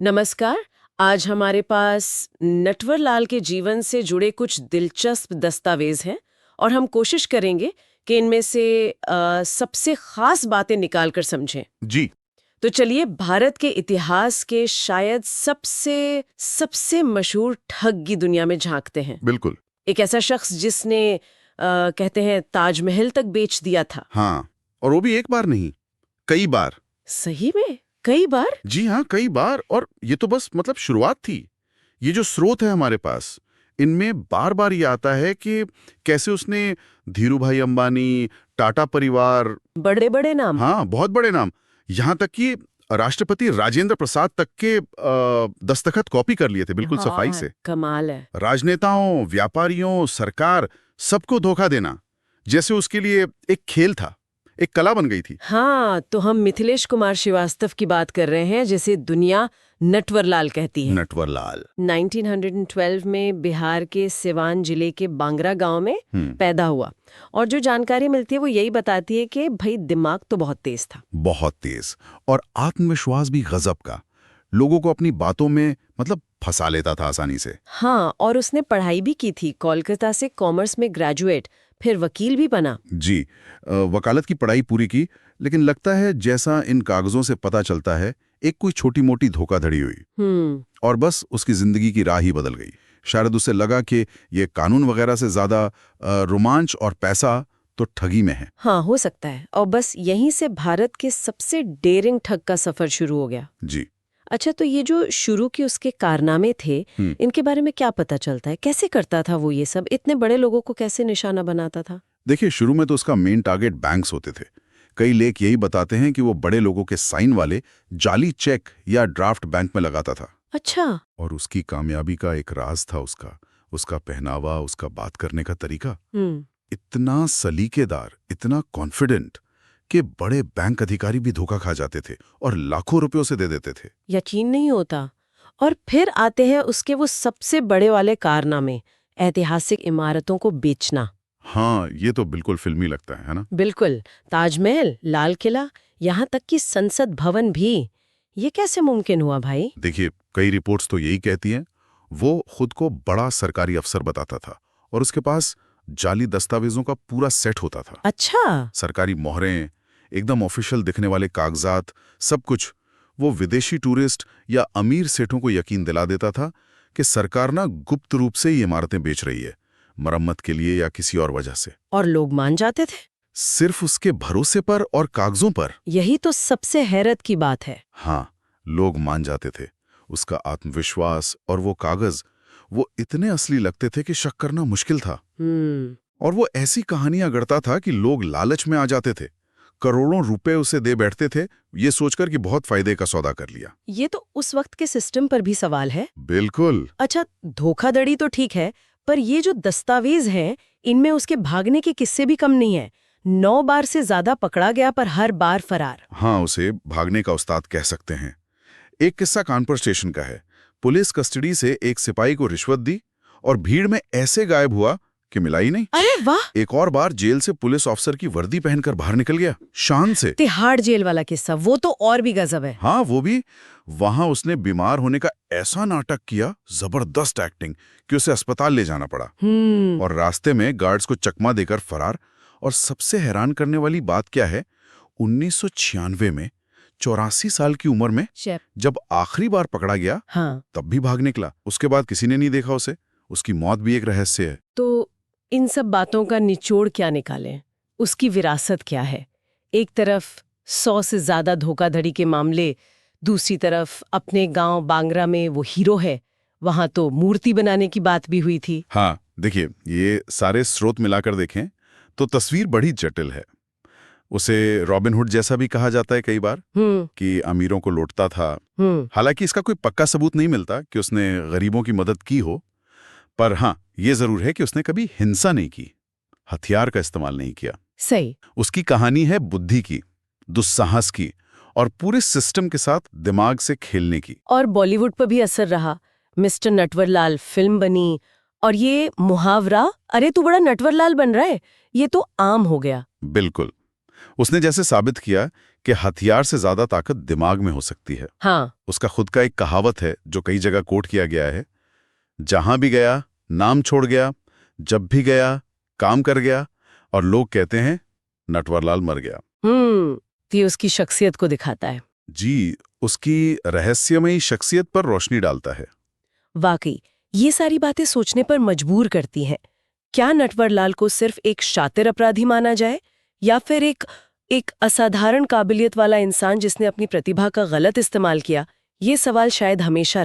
नमस्कार। आज हमारे पास नटवरलाल के जीवन से जुड़े कुछ दिलचस्प दस्तावेज हैं और हम कोशिश करेंगे कि इनमें से सबसे खास बातें निकाल कर समझें। जी। तो चलिए भारत के इतिहास के शायद सबसे सबसे मशहूर ठग की दुनिया में झांकते हैं। बिल्कुल। एक ऐसा शख्स जिसने कहते हैं ताजमहल तक बेच दिया था। हाँ, और वो भी एक बार नहीं, कई बार। सही में कई बार? जी हाँ, कई बार। और ये तो बस मतलब शुरुआत थी। ये जो स्रोत है हमारे पास, इनमें बार बार ये आता है कि कैसे उसने धीरू भाई अंबानी, टाटा परिवार, बड़े बड़े नाम। हाँ बहुत बड़े नाम, यहाँ तक कि राष्ट्रपति राजेंद्र प्रसाद तक के दस्तखत कॉपी कर लिए थे, बिल्कुल सफाई से। कमाल है। राजनेताओं, व्यापारियों, सरकार, सबको धोखा देना जैसे उसके लिए एक खेल था, एक कला बन गई थी। हाँ, तो हम मिथिलेश कुमार श्रीवास्तव की बात कर रहे हैं, जिसे दुनिया नटवरलाल कहती है। नटवरलाल 1912 में बिहार के सिवान जिले के बांगरा गांव में पैदा हुआ और जो जानकारी मिलती है वो यही बताती है कि भाई दिमाग तो बहुत तेज था। बहुत तेज, और आत्मविश्वास भी गजब का। लोगों को अपनी बातों में मतलब फंसा लेता था आसानी से। हाँ, और उसने पढ़ाई भी की थी, कोलकाता से कॉमर्स में ग्रेजुएट, फिर वकील भी बना। जी, वकालत की पढ़ाई पूरी की, लेकिन लगता है जैसा इन कागजों से पता चलता है, एक कोई छोटी मोटी धोखाधड़ी हुई और बस उसकी जिंदगी की राह ही बदल गई। शायद उसे लगा कि ये कानून वगैरह से ज्यादा रोमांच और पैसा तो ठगी में है। हाँ, हो सकता है। और बस यहीं से भारत के सबसे डेयरिंग ठग का सफर शुरू हो गया। जी। अच्छा, तो ये जो शुरू के उसके कारनामे थे, इनके बारे में क्या पता चलता है? कैसे करता था वो ये सब? इतने बड़े लोगों को कैसे निशाना बनाता था? देखिए, शुरू में तो उसका मेन टारगेट बैंक्स होते थे। कई लेख यही बताते हैं कि वो बड़े लोगों के साइन वाले जाली चेक या ड्राफ्ट बैंक में लगाता था। अच्छा। और उसकी कामयाबी का एक राज था उसका पहनावा, उसका बात करने का तरीका। इतना सलीकेदार, इतना कॉन्फिडेंट कि बड़े बैंक अधिकारी भी धोखा खा जाते थे और लाखों रुपयों से दे देते थे। यकीन नहीं होता। और फिर आते हैं उसके वो सबसे बड़े वाले कारनामे, ऐतिहासिक इमारतों को बेचना। हाँ, ये तो बिल्कुल फिल्मी लगता है ना? बिल्कुल। ताजमहल, लाल किला, यहाँ तक कि संसद भवन भी। ये कैसे मुमकिन हुआ भाई? देखिए, कई रिपोर्ट्स तो यही कहती हैं, वो खुद को बड़ा सरकारी अफसर बताता था और उसके पास जाली दस्तावेजों का पूरा सेट होता था। अच्छा। सरकारी मोहरें, एकदम ऑफिशियल दिखने वाले कागजात, सब कुछ। वो विदेशी टूरिस्ट या अमीर सेठों को यकीन दिला देता था कि सरकार ना गुप्त रूप से ये इमारतें बेच रही है, मरम्मत के लिए या किसी और वजह से। और लोग मान जाते थे? सिर्फ उसके भरोसे पर और कागजों पर। यही तो सबसे हैरत की बात है। हाँ, लोग मान जाते थे। उसका आत्मविश्वास और वो कागज, वो इतने असली लगते थे कि शक करना मुश्किल था। और वो ऐसी कहानियां गढ़ता था कि लोग लालच में आ जाते थे, करोड़ों रुपए उसे दे बैठते थे, ये सोचकर कि बहुत फायदे का सौदा कर लिया। ये तो उस वक्त के सिस्टम पर भी सवाल है। बिल्कुल। अच्छा, धोखाधड़ी तो ठीक है, पर ये जो दस्तावेज हैं, इनमें उसके भागने के किस्से भी कम नहीं है। 9 बार से ज्यादा पकड़ा गया, पर हर बार फरार। हाँ, उसे भागने का उस्ताद कह सकते हैं। एक किस्सा कानपुर स्टेशन का है। पुलिस कस्टडी से एक सिपाही को रिश्वत दी और भीड़ में ऐसे गायब हुआ कि मिला ही नहीं। अरे वाह! एक और बार जेल से पुलिस ऑफिसर की वर्दी पहनकर बाहर निकल गया, शान से। तिहाड़ जेल वाला किस्सा, वो तो और भी गजब है। हाँ, वो भी। वहां उसने बीमार होने का ऐसा नाटक किया, जबरदस्त एक्टिंग, कि उसे अस्पताल ले जाना पड़ा। और रास्ते में गार्ड्स को चकमा देकर फरार। और सबसे हैरान करने वाली बात क्या है, 1996 में 84 साल की उम्र में जब आखिरी बार पकड़ा गया, हाँ, तब भी भाग निकला। उसके बाद किसी ने नहीं देखा उसे। उसकी मौत भी एक रहस्य है। तो इन सब बातों का निचोड़ क्या निकालें? उसकी विरासत क्या है? एक तरफ 100 से ज्यादा धोखाधड़ी के मामले, दूसरी तरफ अपने गांव बांगरा में वो हीरो है, वहां तो मूर्ति बनाने की बात भी हुई थी। हाँ, देखिए, ये सारे स्रोत मिलाकर देखें तो तस्वीर बड़ी जटिल है। उसे रॉबिनहुड जैसा भी कहा जाता है कई बार, कि अमीरों को लूटता था। हालांकि इसका कोई पक्का सबूत नहीं मिलता कि उसने गरीबों की मदद की हो, पर हाँ, ये जरूर है कि उसने कभी हिंसा नहीं की, हथियार का इस्तेमाल नहीं किया। सही। उसकी कहानी है बुद्धि की, दुस्साहस की और पूरे सिस्टम के साथ दिमाग से खेलने की। और बॉलीवुड पर भी असर रहा। मिस्टर नटवरलाल फिल्म बनी और ये मुहावरा, अरे तू बड़ा नटवरलाल बन रहा है, ये तो आम हो गया। बिल्कुल। उसने जैसे साबित किया कि हथियार से ज्यादा ताकत दिमाग में हो सकती है। हाँ। उसका खुद का एक कहावत है जो कई जगह कोट किया गया है, जहां भी गया नाम छोड़ गया, जब भी गया काम कर गया, और लोग कहते हैं नटवरलाल मर गया। तो ये उसकी शख्सियत को दिखाता है। जी, उसकी रहस्यमयी शख्सियत पर रोशनी डालता है। वाकई ये सारी बातें सोचने पर मजबूर करती हैं। क्या नटवरलाल को सिर्फ एक शातिर अपराधी माना जाए, या फिर एक असाधारण काबिलियत वाला इंसान जिसने अपनी प्रतिभा का गलत इस्तेमाल किया? ये सवाल शायद हमेशा